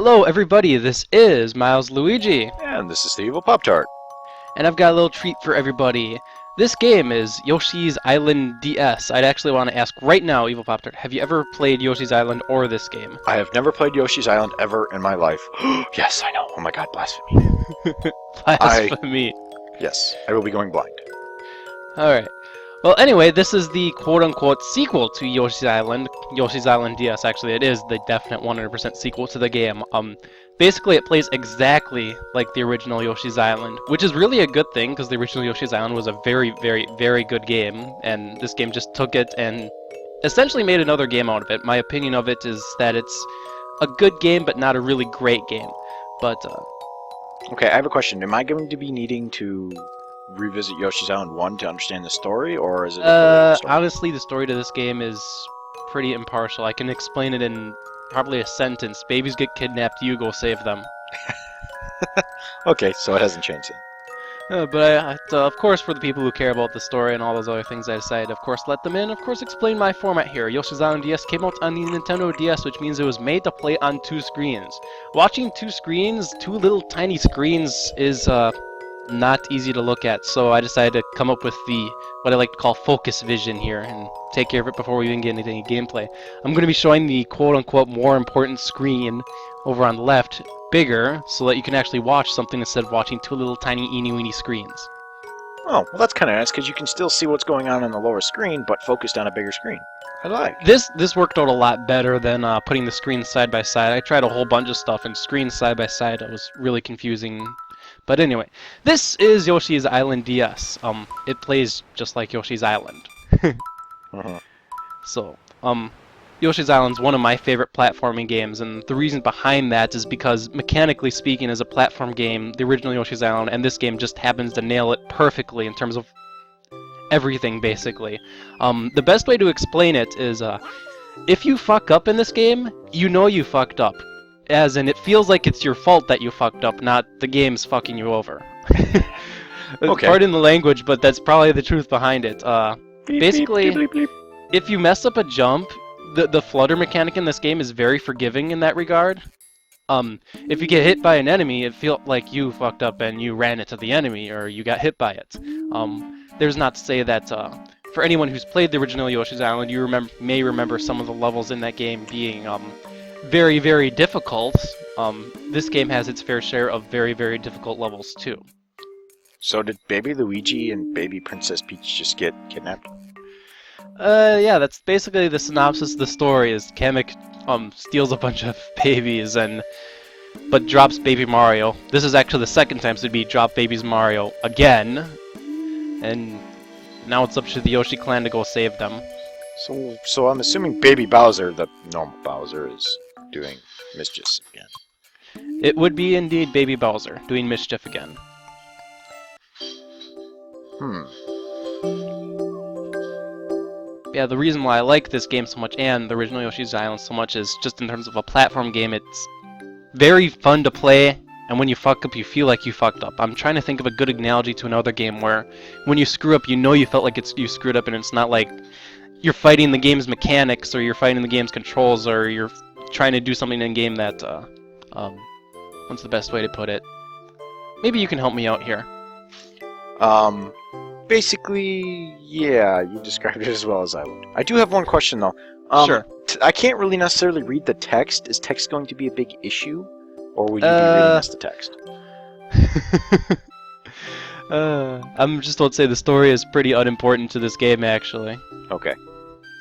Hello everybody, this is Miles Luigi, And this is the Evilpoptart. and I've got a little treat for everybody. This game is Yoshi's Island DS. I'd actually want to ask right now, Evilpoptart, have you ever played Yoshi's Island or this game? I have never played Yoshi's Island ever in my life. Yes, I know. Oh my god, blasphemy. Blasphemy. Yes, I will be going blind. Alright. Well, anyway, this is the quote-unquote sequel to Yoshi's Island DS. Actually, it is the definite 100% sequel to the game. Basically, it plays exactly like the original Yoshi's Island, which is really a good thing, because the original Yoshi's Island was a very, very, very good game, and this game just took it and essentially made another game out of it. My opinion of it is that it's a good game, but not a really great game. But, Okay, I have a question. Am I going to be needing to revisit Yoshi's Island 1 to understand the story, or is it a story? honestly, the story to this game is pretty impartial. I can explain it in probably a sentence. Babies get kidnapped, you go save them. Okay, so it hasn't changed then. But of course, for the people who care about the story and all those other things I decided, of course, let them in. Of course, explain my format here. Yoshi's Island DS came out on the Nintendo DS, which means it was made to play on two screens. Watching two screens, two little tiny screens, is not easy to look at, so I decided to come up with what I like to call focus vision here and take care of it before we even get into any gameplay. I'm going to be showing the quote-unquote more important screen over on the left bigger so that you can actually watch something instead of watching two little tiny eeny-weeny screens. Oh, well that's kind of nice, because you can still see what's going on the lower screen, but focused on a bigger screen. I like. This worked out a lot better than putting the screens side by side. I tried a whole bunch of stuff, and screens side by side it was really confusing. But anyway, this is Yoshi's Island DS. It plays just like Yoshi's Island. So, Yoshi's Island's one of my favorite platforming games, and the reason behind that is because, mechanically speaking, as a platform game, the original Yoshi's Island and this game just happens to nail it perfectly in terms of everything, basically. The best way to explain it is, if you fuck up in this game, you know you fucked up. As in, it feels like it's your fault that you fucked up, not the game's fucking you over. Okay. Pardon the language, but that's probably the truth behind it. Basically, Bleep, bleep, bleep. if you mess up a jump, the flutter mechanic in this game is very forgiving in that regard. If you get hit by an enemy, it feels like you fucked up and you ran into the enemy, or you got hit by it. There's not to say that, for anyone who's played the original Yoshi's Island, you may remember some of the levels in that game being, very, very difficult. This game has its fair share of very, very difficult levels, too. So did Baby Luigi and Baby Princess Peach just get kidnapped? Yeah, that's basically the synopsis of the story, is Kamek, steals a bunch of babies but drops Baby Mario. This is actually the second time to be drop Baby's Mario again. And now it's up to the Yoshi clan to go save them. So I'm assuming Baby Bowser, the normal Bowser, is doing mischief again. It would be indeed Baby Bowser doing mischief again. Yeah, the reason why I like this game so much and the original Yoshi's Island so much is just in terms of a platform game, it's very fun to play, and when you fuck up, you feel like you fucked up. I'm trying to think of a good analogy to another game where when you screw up, you know you felt like you screwed up, and it's not like you're fighting the game's mechanics, or you're fighting the game's controls, or you're trying to do something in game that, what's the best way to put it? Maybe you can help me out here. Basically, yeah, you described it as well as I would. I do have one question, though. Sure. I can't really necessarily read the text. Is text going to be a big issue? Or would you be reading us the text? I'm just about to say the story is pretty unimportant to this game, actually. Okay.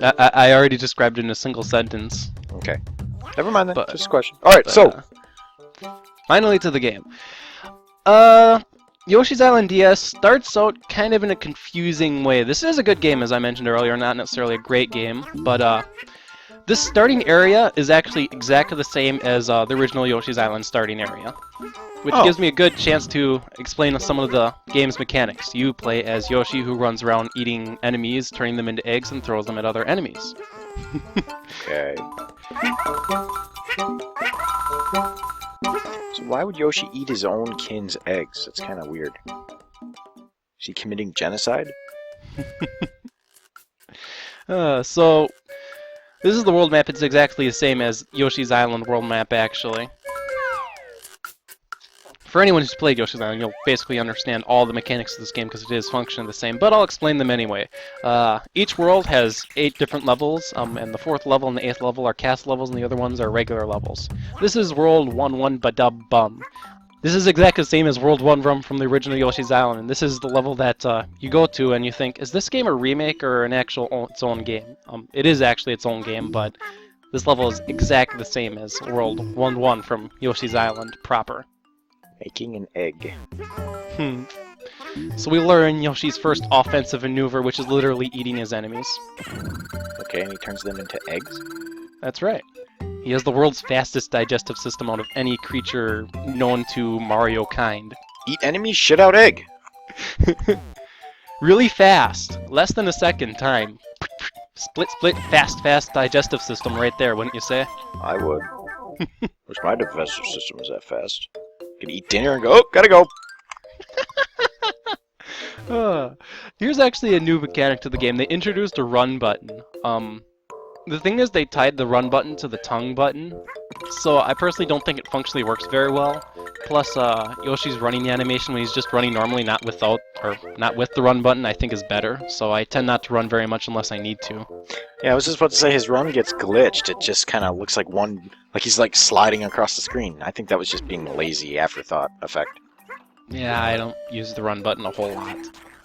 I already described it in a single sentence. Okay. Never mind then. But- Just a question. Alright, so. Finally to the game. Yoshi's Island DS starts out kind of in a confusing way. This is a good game, as I mentioned earlier, not necessarily a great game, but this starting area is actually exactly the same as the original Yoshi's Island starting area, which gives me a good chance to explain some of the game's mechanics. You play as Yoshi, who runs around eating enemies, turning them into eggs, and throws them at other enemies. Okay. So why would Yoshi eat his own kin's eggs? That's kind of weird. Is he committing genocide? So, this is the world map. It's exactly the same as Yoshi's Island world map, actually. for anyone who's played Yoshi's Island, you'll basically understand all the mechanics of this game because it is functionally the same, but I'll explain them anyway. Each world has 8 different levels, and the 4th level and the 8th level are cast levels, and the other ones are regular levels. This is World 1-1 Badub Bum. This is exactly the same as World 1 Rum from the original Yoshi's Island, and this is the level that you go to and you think, is this game a remake or an actual its own game? It is actually its own game, but this level is exactly the same as World 1-1 from Yoshi's Island proper. Making an egg. So we learn Yoshi's first offensive maneuver, which is literally eating his enemies. Okay, and he turns them into eggs? That's right. He has the world's fastest digestive system out of any creature known to Mario kind. Eat enemies, shit out egg! Really fast. Less than a second time. Split, fast digestive system right there, wouldn't you say? I would. Wish my digestive system was that fast. Could eat dinner and go, oh, gotta go! Here's actually a new mechanic to the game. They introduced a run button. The thing is, they tied the run button to the tongue button, so I personally don't think it functionally works very well. Plus, Yoshi's running animation when he's just running normally, not with the run button, I think is better. So I tend not to run very much unless I need to. Yeah, I was just about to say his run gets glitched. It just kind of looks like he's like sliding across the screen. I think that was just being lazy afterthought effect. Yeah, I don't use the run button a whole lot.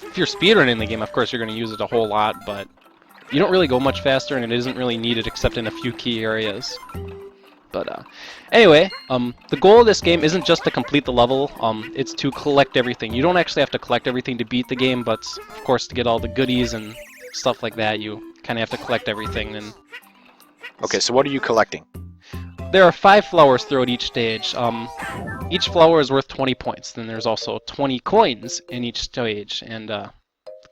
If you're speedrunning the game, of course you're going to use it a whole lot, but you don't really go much faster, and it isn't really needed except in a few key areas. But anyway, the goal of this game isn't just to complete the level, it's to collect everything. You don't actually have to collect everything to beat the game, but of course to get all the goodies and stuff like that, you kind of have to collect everything. And okay, so what are you collecting? there are 5 flowers throughout each stage. Each flower is worth 20 points. Then there's also 20 coins in each stage, and the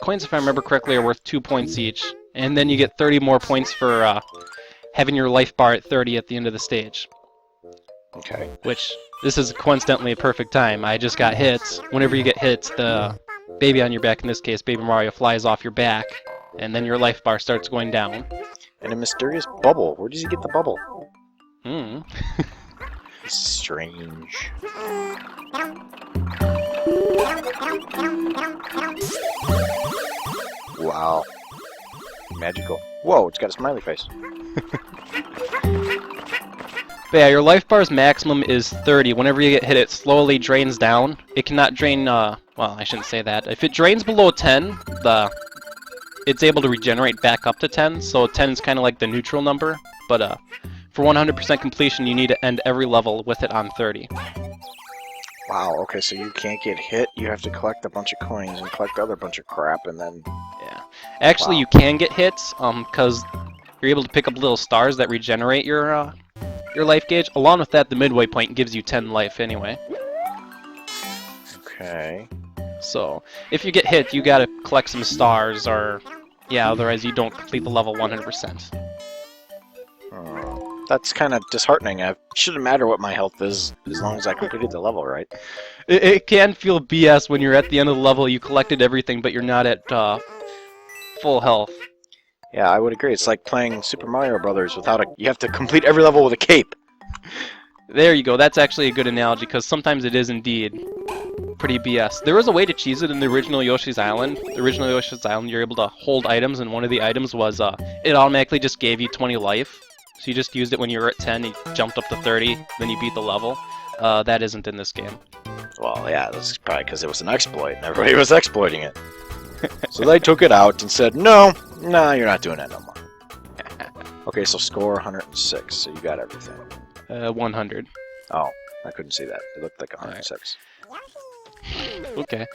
coins, if I remember correctly, are worth 2 points each. And then you get 30 more points for having your life bar at 30 at the end of the stage. Okay. Which, this is coincidentally a perfect time. I just got hit. Whenever you get hit, the baby on your back, in this case, Baby Mario, flies off your back, and then your life bar starts going down. And a mysterious bubble. Where does he get the bubble? Strange. Wow. Magical. Whoa, it's got a smiley face. But yeah, your life bar's maximum is 30. Whenever you get hit, it slowly drains down. It cannot drain, well, I shouldn't say that. If it drains below 10, it's able to regenerate back up to 10, so 10 is kind of like the neutral number. But for 100% completion, you need to end every level with it on 30. Wow, okay, so you can't get hit, you have to collect a bunch of coins and collect other bunch of crap, and then... Yeah. Actually, wow. You can get hits, because you're able to pick up little stars that regenerate your life gauge. Along with that, the midway point gives you 10 life anyway. Okay. So, if you get hit, you gotta collect some stars, or... Yeah, otherwise you don't complete the level 100%. That's kind of disheartening. It shouldn't matter what my health is, as long as I completed the level, right? It can feel BS when you're at the end of the level, you collected everything, but you're not at full health. Yeah, I would agree. It's like playing Super Mario Brothers without a... You have to complete every level with a cape. There you go. That's actually a good analogy, because sometimes it is indeed pretty BS. There was a way to cheese it in the original Yoshi's Island. The original Yoshi's Island, you're able to hold items, and one of the items was it automatically just gave you 20 life. So you just used it when you were at 10, you jumped up to 30, then you beat the level. That isn't in this game. Well, yeah, that's probably because it was an exploit, and everybody was exploiting it. So they took it out and said, no, you're not doing that no more. Okay, so score 106, so you got everything. 100. Oh, I couldn't see that. It looked like 106. Okay.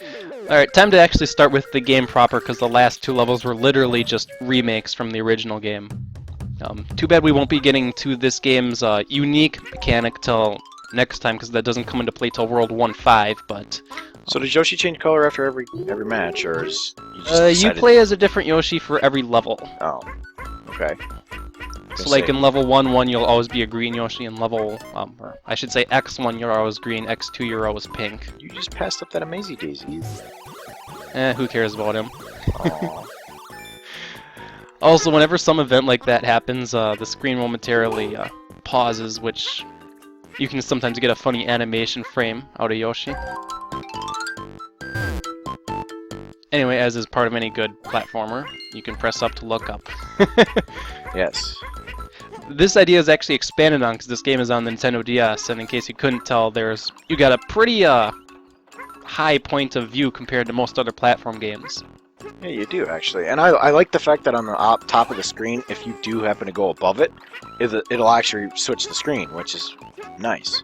Alright, time to actually start with the game proper, because the last 2 levels were literally just remakes from the original game. Too bad we won't be getting to this game's unique mechanic till next time, because that doesn't come into play till World 1-5, but... So does Yoshi change color after every match, or is you just you play as a different Yoshi for every level. Oh, okay. So like in level 1-1, you'll always be a green Yoshi, and level, or I should say X1, you're always green, X2, you're always pink. You just passed up that Amazy Daisy. Who cares about him? Aww. Also, whenever some event like that happens, the screen momentarily pauses, which you can sometimes get a funny animation frame out of Yoshi. Anyway, as is part of any good platformer, you can press up to look up. Yes. This idea is actually expanded on because this game is on the Nintendo DS, and in case you couldn't tell, you got a pretty high point of view compared to most other platform games. Yeah, you do, actually. And I like the fact that on the top of the screen, if you do happen to go above it, it'll actually switch the screen, which is nice.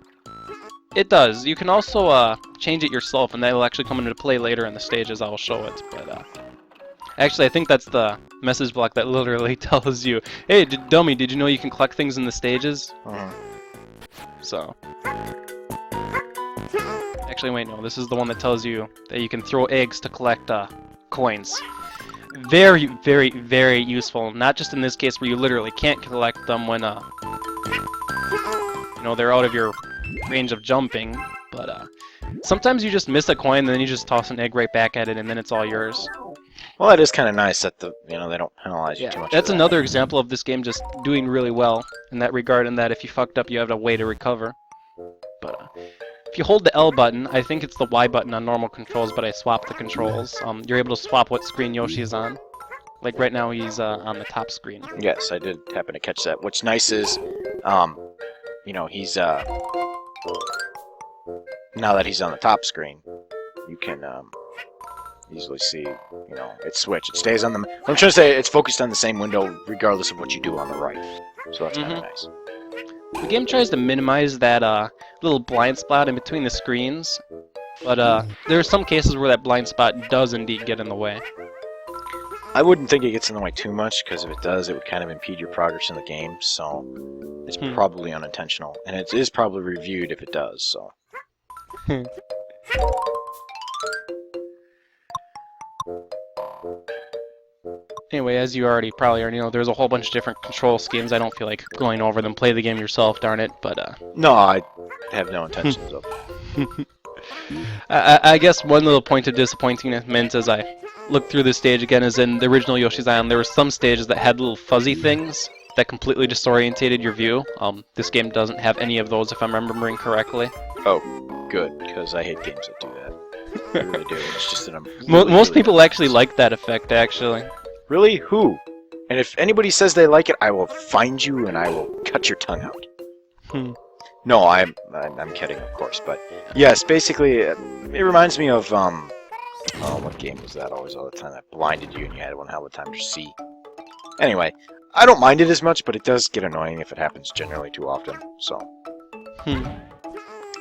It does. You can also change it yourself, and that will actually come into play later in the stages. I will show it. But actually, I think that's the message block that literally tells you, "Hey, dummy, did you know you can collect things in the stages?" So, actually, wait, no. This is the one that tells you that you can throw eggs to collect coins. Very, very, very useful. Not just in this case where you literally can't collect them when they're out of your range of jumping, but sometimes you just miss a coin and then you just toss an egg right back at it and then it's all yours. Well, that is kind of nice that they don't penalize you too much. That's another example of this game just doing really well in that regard, in that if you fucked up you have a way to recover. But if you hold the L button, I think it's the Y button on normal controls, but I swapped the controls. You're able to swap what screen Yoshi is on. Like right now he's on the top screen. Yes, I did happen to catch that. What's nice is, he's now that he's on the top screen, you can easily see, it's switched. It stays on the... What I'm trying to say, it's focused on the same window regardless of what you do on the right. So that's kind of nice. The game tries to minimize that little blind spot in between the screens, but there are some cases where that blind spot does indeed get in the way. I wouldn't think it gets in the way too much, because if it does, it would kind of impede your progress in the game, so it's probably unintentional. And it is probably reviewed if it does, so... Anyway, as you probably already know, there's a whole bunch of different control schemes. I don't feel like going over them. Play the game yourself, darn it, but... No, I have no intentions of. I guess one little point of disappointment as I look through this stage again is in the original Yoshi's Island, there were some stages that had little fuzzy things that completely disorientated your view. This game doesn't have any of those, if I'm remembering correctly. Oh, good, because I hate games that do that. I really do. It's just that I'm most people actually like that effect, actually. Really? Who? And if anybody says they like it, I will find you and I will cut your tongue out. No, I'm kidding, of course, but yes, basically, it reminds me of what game was that? Always, all the time that blinded you and you had one hell of a time to see. Anyway, I don't mind it as much, but it does get annoying if it happens generally too often. So,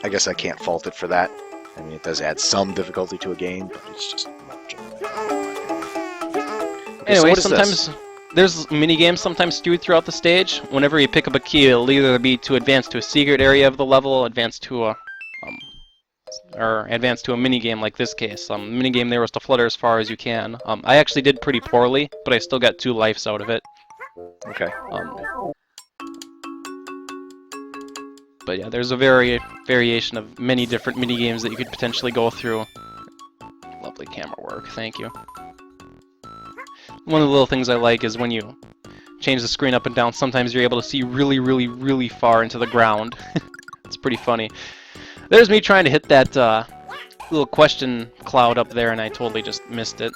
I guess I can't fault it for that. I mean, it does add some difficulty to a game, but it's just not generally. Anyway, so sometimes there's mini-games sometimes skewed throughout the stage. Whenever you pick up a key, it'll either be to advance to a secret area of the level, advance to a mini-game like this case. Mini-game there was to flutter as far as you can. I actually did pretty poorly, but I still got 2 lives out of it. Okay. But yeah, there's a variation of many different mini-games that you could potentially go through. Lovely camera work, thank you. One of the little things I like is when you change the screen up and down, sometimes you're able to see really, really, really far into the ground. It's pretty funny. There's me trying to hit that little question cloud up there, and I totally just missed it.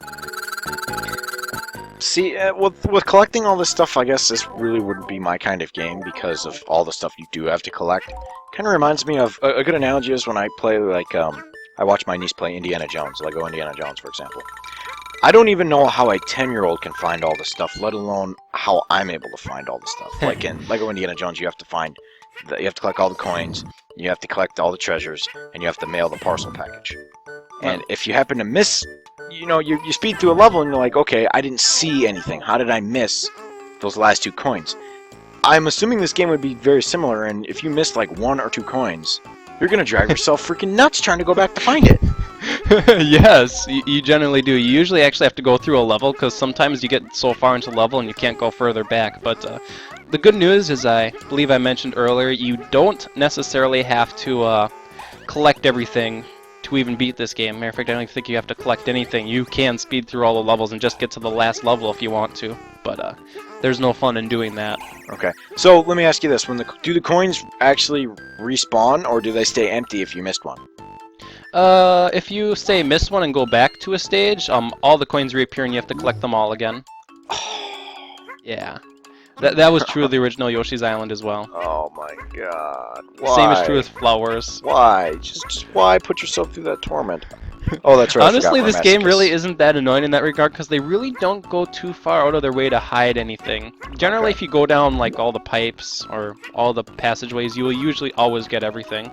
See, with collecting all this stuff, I guess this really wouldn't be my kind of game because of all the stuff you do have to collect. Kind of reminds me of a good analogy is when I play, like, I watch my niece play Indiana Jones, Lego Indiana Jones, for example. I don't even know how a 10-year-old can find all this stuff, let alone how I'm able to find all this stuff. Like in Lego Indiana Jones, you have to collect all the coins, you have to collect all the treasures, and you have to mail the parcel package. And if you happen to miss, you speed through a level and you're like, okay, I didn't see anything. How did I miss those last 2 coins? I'm assuming this game would be very similar, and if you missed like 1 or 2 coins, you're gonna drive yourself freaking nuts trying to go back to find it. Yes, you generally do. You usually actually have to go through a level, because sometimes you get so far into the level and you can't go further back. But the good news is, I believe I mentioned earlier, you don't necessarily have to collect everything to even beat this game. Matter of fact, I don't think you have to collect anything. You can speed through all the levels and just get to the last level if you want to, but there's no fun in doing that. Okay. So let me ask you this: do the coins actually respawn, or do they stay empty if you missed one? If you say miss one and go back to a stage, all the coins reappear and you have to collect them all again. Yeah. That was true of the original Yoshi's Island as well. Oh my god. Why? Same is true with flowers. Why? Just why put yourself through that torment? Oh, that's right. Honestly, this game really isn't that annoying in that regard because they really don't go too far out of their way to hide anything. Generally, if you go down like all the pipes or all the passageways, you will usually always get everything.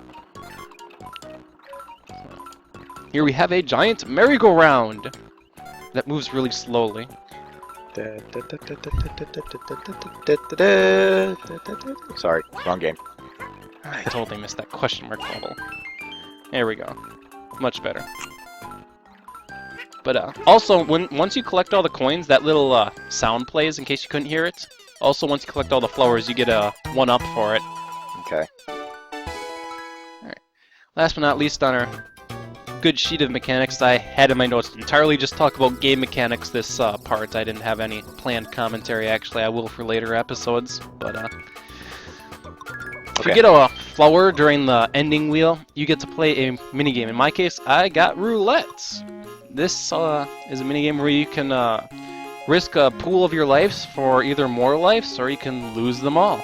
Here we have a giant merry-go-round that moves really slowly. Sorry, wrong game. I totally missed that question mark level. There we go. Much better. But also, once you collect all the coins, that little sound plays in case you couldn't hear it. Also, once you collect all the flowers, you get a 1-up for it. Okay. Alright. Last but not least on our good sheet of mechanics, I had in my notes to entirely just talk about game mechanics this part. I didn't have any planned commentary, actually. I will for later episodes, but if you get a flower during the ending wheel, you get to play a minigame. In my case, I got roulette. This is a minigame where you can risk a pool of your lives for either more lives, or you can lose them all.